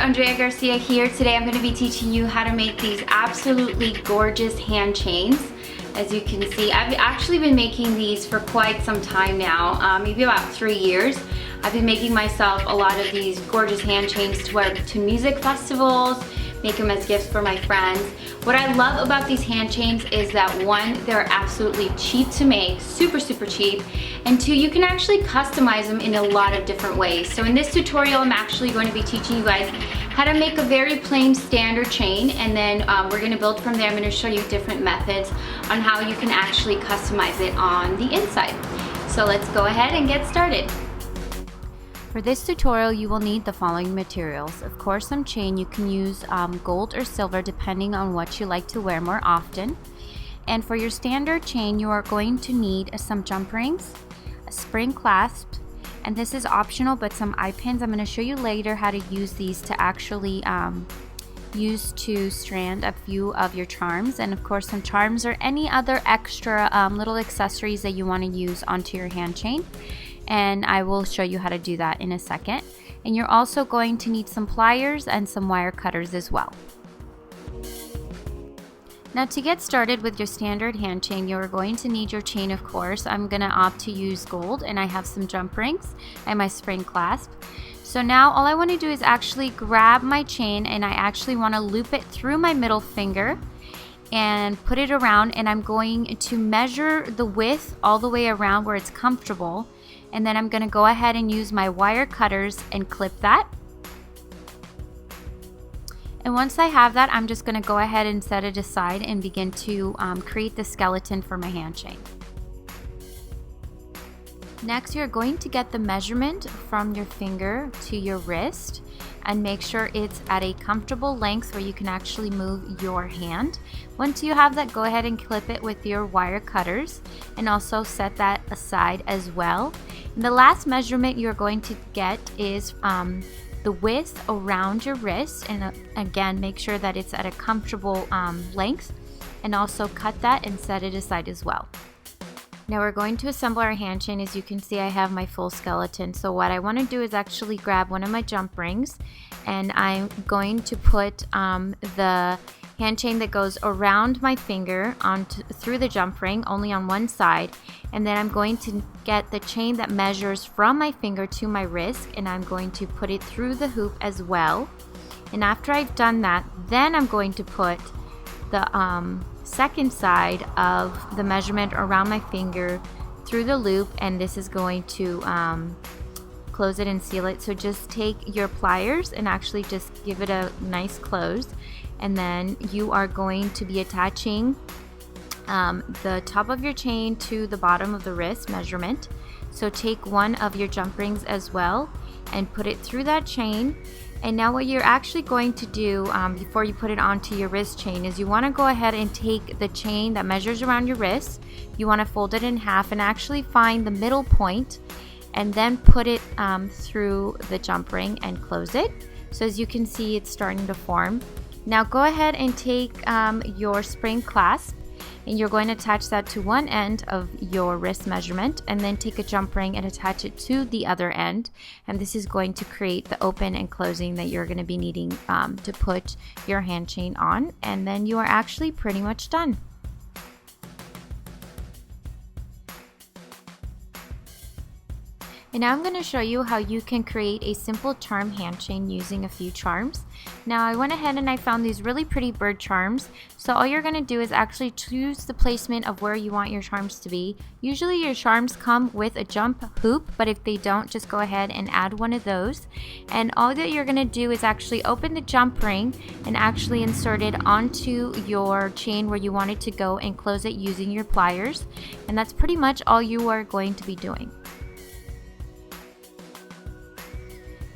Andrea Garcia here. Today I'm going to be teaching you how to make these absolutely gorgeous hand chains. As you can see, I've actually been making these for quite some time now, maybe about 3 years. I've been making myself a lot of these gorgeous hand chains to wear to music festivals, make them as gifts for my friends. What I love about these hand chains is that one, they're absolutely cheap to make, super cheap, and two, you can actually customize them in a lot of different ways. So in this tutorial, I'm actually going to be teaching you guys how to make a very plain standard chain, and then we're going to build from there. I'm going to show you different methods on how you can actually customize it on the inside. So let's go ahead and get started. For this tutorial, you will need the following materials. Of course, some chain. You can use gold or silver depending on what you like to wear more often. And for your standard chain, you are going to need some jump rings, a spring clasp, and this is optional, but some eye pins. I'm going to show you later how to use these to actually use to strand a few of your charms, and of course some charms or any other extra little accessories that you want to use onto your hand chain. And I will show you how to do that in a second. And you're also going to need some pliers and some wire cutters as well. Now, to get started with your standard hand chain, you're going to need your chain, of course. I'm going to opt to use gold, and I have some jump rings and my spring clasp. So now all I want to do is actually grab my chain, and I actually want to loop it through my middle finger and put it around, and I'm going to measure the width all the way around where it's comfortable. And then I'm going to go ahead and use my wire cutters and clip that. And once I have that, I'm just going to go ahead and set it aside and begin to create the skeleton for my hand chain. Next, you're going to get the measurement from your finger to your wrist and make sure it's at a comfortable length where you can actually move your hand. Once you have that, go ahead and clip it with your wire cutters and also set that aside as well. And the last measurement you're going to get is the width around your wrist, and again, make sure that it's at a comfortable length, and also cut that and set it aside as well. Now we're going to assemble our hand chain. As you can see, I have my full skeleton. So what I want to do is actually grab one of my jump rings, and I'm going to put the hand chain that goes around my finger through the jump ring, only on one side, and then I'm going to get the chain that measures from my finger to my wrist, and I'm going to put it through the hoop as well. And after I've done that, then I'm going to put the second side of the measurement around my finger through the loop, and this is going to close it and seal it. So just take your pliers and actually just give it a nice close, and then you are going to be attaching the top of your chain to the bottom of the wrist measurement. So take one of your jump rings as well and put it through that chain. And now what you're actually going to do before you put it onto your wrist chain is you want to go ahead and take the chain that measures around your wrist. You want to fold it in half and actually find the middle point, and then put it through the jump ring and close it. So as you can see, it's starting to form. Now go ahead and take your spring clasp, and you're going to attach that to one end of your wrist measurement, and then take a jump ring and attach it to the other end, and this is going to create the open and closing that you're going to be needing to put your hand chain on, and then you are actually pretty much done. And now I'm going to show you how you can create a simple charm hand chain using a few charms. Now I went ahead and I found these really pretty bird charms. So all you're going to do is actually choose the placement of where you want your charms to be. Usually your charms come with a jump hoop, but if they don't, just go ahead and add one of those. And all that you're going to do is actually open the jump ring and actually insert it onto your chain where you want it to go, and close it using your pliers. And that's pretty much all you are going to be doing.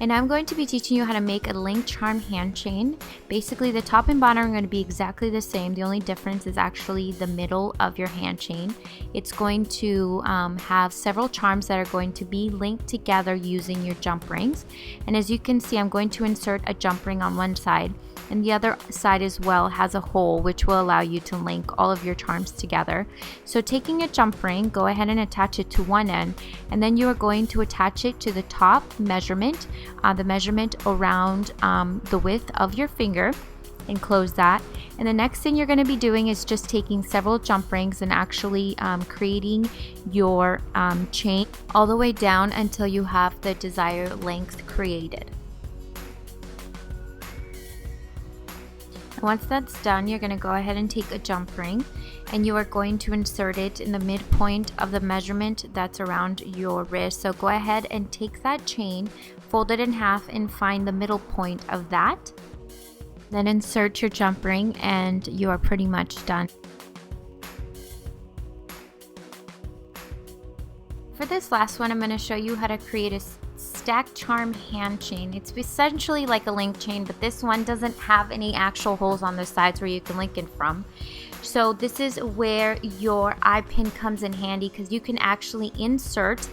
And I'm going to be teaching you how to make a link charm hand chain. Basically, the top and bottom are going to be exactly the same. The only difference is actually the middle of your hand chain. It's going to have several charms that are going to be linked together using your jump rings. And as you can see, I'm going to insert a jump ring on one side. and the other side as well has a hole, which will allow you to link all of your charms together. So taking a jump ring, go ahead and attach it to one end, and then you are going to attach it to the top measurement, the measurement around the width of your finger, and close that. And the next thing you're going to be doing is just taking several jump rings and actually creating your chain all the way down until you have the desired length created. And once that's done, you're going to go ahead and take a jump ring, and you are going to insert it in the midpoint of the measurement that's around your wrist. So go ahead and take that chain, fold it in half, and find the middle point of that. Then insert your jump ring and you are pretty much done. For this last one, I'm going to show you how to create a stack charm hand chain. It's essentially like a link chain, but this one doesn't have any actual holes on the sides where you can link it from. So this is where your eye pin comes in handy, because you can actually insert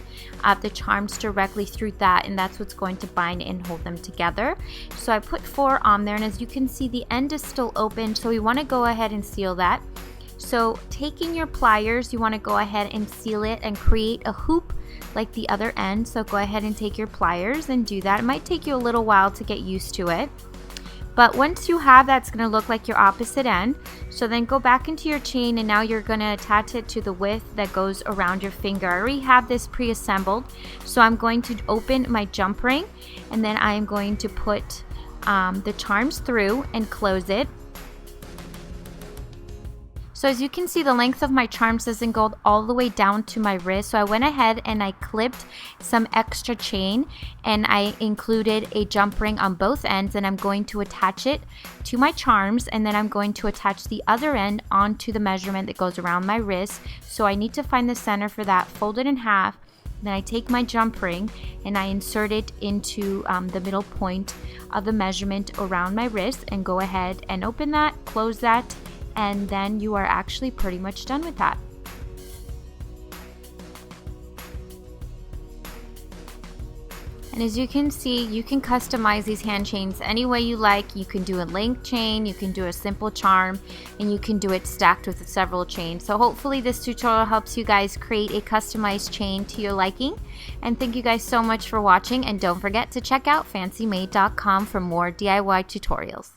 the charms directly through that, and that's what's going to bind and hold them together. So I put 4 on there, and as you can see, the end is still open, so we want to go ahead and seal that. So taking your pliers, you want to go ahead and seal it and create a hoop like the other end. So go ahead and take your pliers and do that. It might take you a little while to get used to it, but once you have that, it's going to look like your opposite end. So then go back into your chain, and now you're going to attach it to the width that goes around your finger. I already have this pre-assembled, so I'm going to open my jump ring, and then I am going to put the charms through and close it. So as you can see, the length of my charms doesn't go all the way down to my wrist. So I went ahead and I clipped some extra chain, and I included a jump ring on both ends, and I'm going to attach it to my charms, and then I'm going to attach the other end onto the measurement that goes around my wrist. So I need to find the center for that, fold it in half. Then I take my jump ring and I insert it into the middle point of the measurement around my wrist, and go ahead and open that, close that, and then you are actually pretty much done with that. And as you can see, you can customize these hand chains any way you like. You can do a link chain, you can do a simple charm, and you can do it stacked with several chains. So hopefully this tutorial helps you guys create a customized chain to your liking. And thank you guys so much for watching, and don't forget to check out fancymade.com for more DIY tutorials.